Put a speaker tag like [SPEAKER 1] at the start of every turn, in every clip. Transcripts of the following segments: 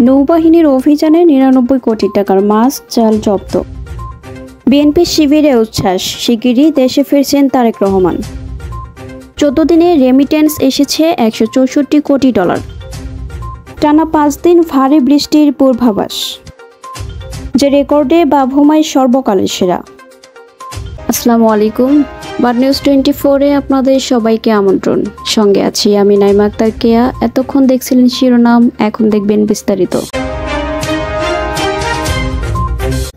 [SPEAKER 1] নৌবাহিনীর অভিযানে ৯৯ কোটি টাকার মাছ চাল জব্দ। বিএনপি শিবিরে উচ্ছ্বাস, শিগগিরই দেশে ফিরছেন তারেক রহমান। ১৪ দিনে রেমিটেন্স এসেছে $১৬৪ কোটি। টানা ৫ দিন ভারী বৃষ্টির পূর্বাভাস, যে রেকর্ডে বাভুমায় সর্বকালের সেরা। আসসালামু আলাইকুম, বাড নিউজ 24-এ আপনাদের সবাইকে আমন্ত্রণ। সঙ্গে আছি আমি নাইমা আক্তার কেয়া। এতক্ষণ দেখছিলেন শিরোনাম, এখন দেখবেন বিস্তারিত।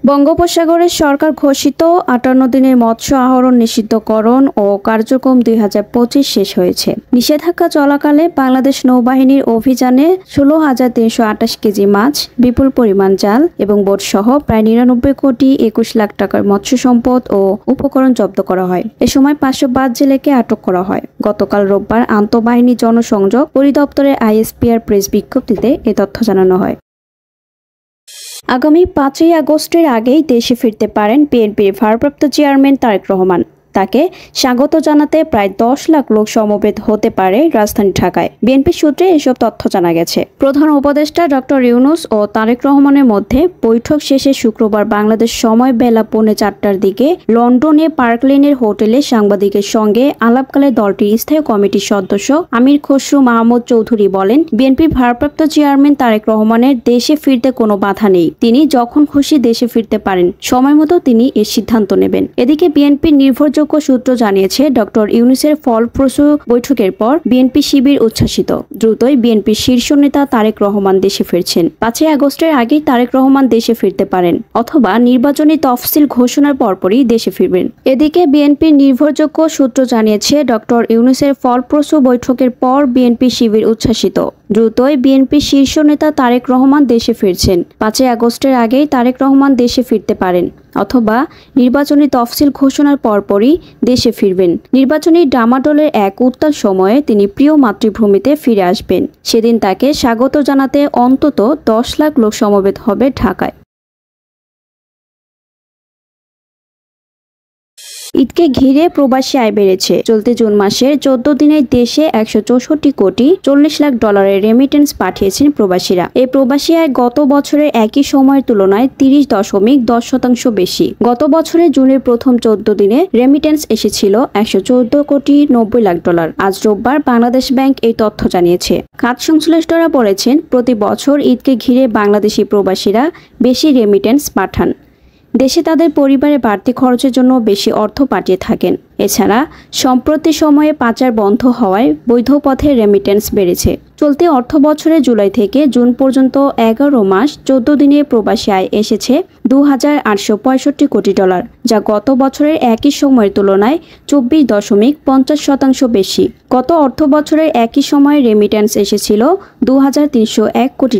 [SPEAKER 1] বঙ্গোপসাগরে সরকার ঘোষিত ৫৮ দিনের মৎস্য আহরণ নিষিদ্ধকরণ ও কার্যক্রম ২০২৫ শেষ হয়েছে। নিষেধাজ্ঞা চলাকালে বাংলাদেশ নৌবাহিনীর অভিযানে ১৬,৩২৮ কেজি মাছ, বিপুল পরিমাণ জাল এবং বোটসহ প্রায় ৯৯ কোটি ২১ লাখ টাকার মৎস্য সম্পদ ও উপকরণ জব্দ করা হয়। এ সময় ৫০৫ জেলেকে আটক করা হয়। গতকাল রোববার আন্তঃবাহিনী জনসংযোগ পরিদপ্তরের আইএসপিআর প্রেস বিজ্ঞপ্তিতে এ তথ্য জানানো হয়। আগামী ৫ই আগস্টের আগেই দেশে ফিরতে পারেন বিএনপির ভারপ্রাপ্ত চেয়ারম্যান তারেক রহমান। তাকে স্বাগত জানাতে প্রায় ১০ লাখ লোক সমবেত হতে পারে রাজধানী ঢাকায়। বিএনপি সূত্রে এসব তথ্য জানা গেছে। প্রধান উপদেষ্টা ডক্টর ইউনূস ও তারেক রহমানের মধ্যে বৈঠক শেষে শুক্রবার বাংলাদেশ সময় বেলা ৩:৪টার দিকে লন্ডনে পার্ক লেনের হোটেলে সাংবাদিকের সঙ্গে আলাপকালে দলটির স্থায়ী কমিটির সদস্য আমির খসরু মাহমুদ চৌধুরী বলেন, বিএনপির ভারপ্রাপ্ত চেয়ারম্যান তারেক রহমানের দেশে ফিরতে কোনো বাধা নেই। তিনি যখন খুশি দেশে ফিরতে পারেন, সময় মতো তিনি এর সিদ্ধান্ত নেবেন। এদিকে বিএনপির নির্ভরযোগ্য সূত্র জানিয়েছে, ডক্টর ইউনূসের ফলপ্রসূ বৈঠকের পর বিএনপি শিবির উচ্ছ্বাসিত। দ্রুতই বিএনপির শীর্ষ নেতা তারেক রহমান দেশে ফিরছেন। ৫ই আগস্টের আগেই তারেক রহমান দেশে ফিরতে পারেন, অথবা নির্বাচনী তফসিল ঘোষণার পরপরই দেশে ফিরবেন। এদিকে বিএনপির নির্ভরযোগ্য সূত্র জানিয়েছে, ডক্টর ইউনূসের ফলপ্রসূ বৈঠকের পর বিএনপি শিবির উচ্ছ্বাসিত। দ্রুতই বিএনপির শীর্ষ নেতা তারেক রহমান দেশে ফিরছেন। ৫ই আগস্টের আগেই তারেক রহমান দেশে ফিরতে পারেন, অথবা নির্বাচনী তফসিল ঘোষণার পরপরই দেশে ফিরবেন। নির্বাচনী ডামাডোলের এক উত্তাল সময়ে তিনি প্রিয় মাতৃভূমিতে ফিরে আসবেন। সেদিন তাকে স্বাগত জানাতে অন্তত ১০ লাখ লোক সমবেত হবে ঢাকায়। ঈদকে ঘিরে প্রবাসী আয় বেড়েছে। চলতি জুন মাসের ১৪ দিনে দেশে $১৬৪ কোটি ৪০ লাখ রেমিটেন্স পাঠিয়েছেন প্রবাসীরা। এই প্রবাসী আয় গত বছরের একই সময়ের তুলনায় ৩০.১০% বেশি। গত বছরের জুনের প্রথম ১৪ দিনে রেমিটেন্স এসেছিল $১১৪ কোটি ৯০ লাখ। আজ রোববার বাংলাদেশ ব্যাংক এই তথ্য জানিয়েছে। খাত সংশ্লিষ্টরা বলেছেন, প্রতি বছর ঈদকে ঘিরে বাংলাদেশি প্রবাসীরা বেশি রেমিটেন্স পাঠান। দেশে তাদের পরিবারের বাড়তি খরচের জন্য বেশি অর্থ পাঠিয়ে থাকেন। এছাড়া সম্প্রতি সময়ে পাচার বন্ধ হওয়ায় বৈধ পথে রেমিটেন্স বেড়েছে। চলতি অর্থ বছরে জুলাই থেকে জুন পর্যন্ত ১১ মাস ১৪ দিনে প্রবাসী আয় এসেছে $২,৮৬৫ কোটি, যা গত বছরের একই সময়ের তুলনায় ২৪.৫০% বেশি। গত অর্থ বছরের একই সময়ে রেমিটেন্স এসেছিল $২,৩০১ কোটি।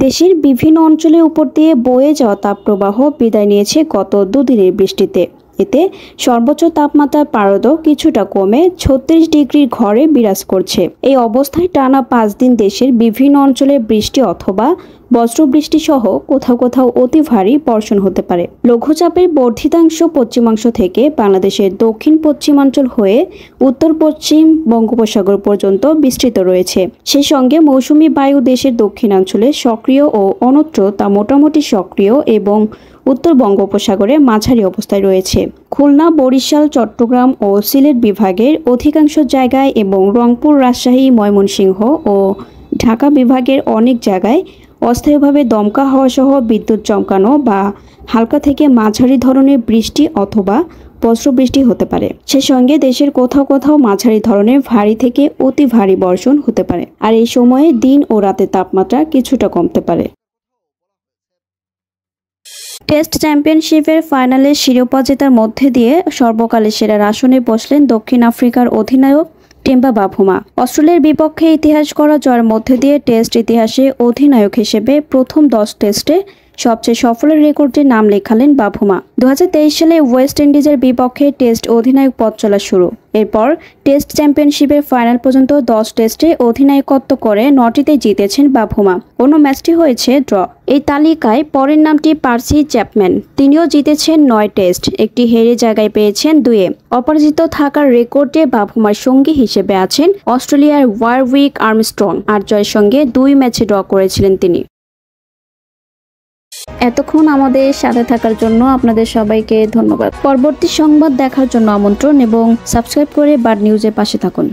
[SPEAKER 1] দেশের বিভিন্ন অঞ্চলের উপর দিয়ে বয়ে যাওয়া তাপপ্রবাহ বিদায় নিয়েছে গত দুদিনের বৃষ্টিতে। এতে সর্বোচ্চ তাপমাত্রার পারদ কিছুটা কমে ৩৬ ডিগ্রির ঘরে বিরাজ করছে। এই অবস্থায় টানা ৫ দিন দেশের বিভিন্ন অঞ্চলে বৃষ্টি অথবা বজ্রবৃষ্টি সহ কোথাও কোথাও অতি ভারী বর্ষণ হতে পারে। লঘুচাপের বর্ধিতাংশ পশ্চিমাংশ থেকে বাংলাদেশের দক্ষিণ পশ্চিমাঞ্চল হয়ে উত্তর পশ্চিম বঙ্গোপসাগর পর্যন্ত বিস্তৃত রয়েছে। সেই সঙ্গে মৌসুমী বায়ু দেশের দক্ষিণাঞ্চলে সক্রিয় ও অন্যত্র তা মোটামুটি সক্রিয় এবং উত্তর বঙ্গোপসাগরে মাঝারি অবস্থায় রয়েছে। খুলনা, বরিশাল, চট্টগ্রাম ও সিলেট বিভাগের অধিকাংশ জায়গায় এবং রংপুর, রাজশাহী, ময়মনসিংহ ও ঢাকা বিভাগের অনেক জায়গায় অস্থায়ীভাবে দমকা হাওয়া সহ বিদ্যুৎ চমকানো বা হালকা থেকে মাঝারি ধরনের বৃষ্টি অথবা বজ্রবৃষ্টি হতে পারে। সে সঙ্গে দেশের কোথাও কোথাও মাঝারি ধরনের ভারী থেকে অতি ভারী বর্ষণ হতে পারে। আর এই সময়ে দিন ও রাতের তাপমাত্রা কিছুটা কমতে পারে। টেস্ট চ্যাম্পিয়নশিপের ফাইনালে শিরোপা জেতার মধ্যে দিয়ে সর্বকালের সেরা আসনে বসলেন দক্ষিণ আফ্রিকার অধিনায়ক টেম্বা বাভুমা। অস্ট্রেলিয়ার বিপক্ষে ইতিহাস করা জয়ের মধ্যে দিয়ে টেস্ট ইতিহাসে অধিনায়ক হিসেবে প্রথম 10 টেস্টে সবচেয়ে সফলের রেকর্ডে নাম লেখালেন বাভুমা। 2023 সালে ওয়েস্ট ইন্ডিজের বিপক্ষে টেস্ট অধিনায়ক পথ চলা শুরু। এরপর টেস্ট চ্যাম্পিয়নশিপের ফাইনাল পর্যন্ত 10 টেস্টে অধিনায়কত্ব করে 9টিতে জিতেছেন বাভুমা। অন্য ম্যাচটি হয়েছে ড্র। এই তালিকায় পরের নামটি পার্সি চ্যাপম্যান। তিনিও জিতেছেন 9 টেস্ট, একটি হেরে জায়গায় পেয়েছেন 2-এ। অপরাজিত থাকার রেকর্ডে বাভুমার সঙ্গী হিসেবে আছেন অস্ট্রেলিয়ার ওয়ারউইক আর্মস্ট্রং। 8 জয়ের সঙ্গে 2 ম্যাচে ড্র করেছিলেন তিনি। এতক্ষণ আমাদের সাথে থাকার জন্য আপনাদের সবাইকে ধন্যবাদ। পরবর্তী সংবাদ দেখার জন্য আমন্ত্রণ এবং সাবস্ক্রাইব করে বার্ড নিউজের পাশে থাকুন।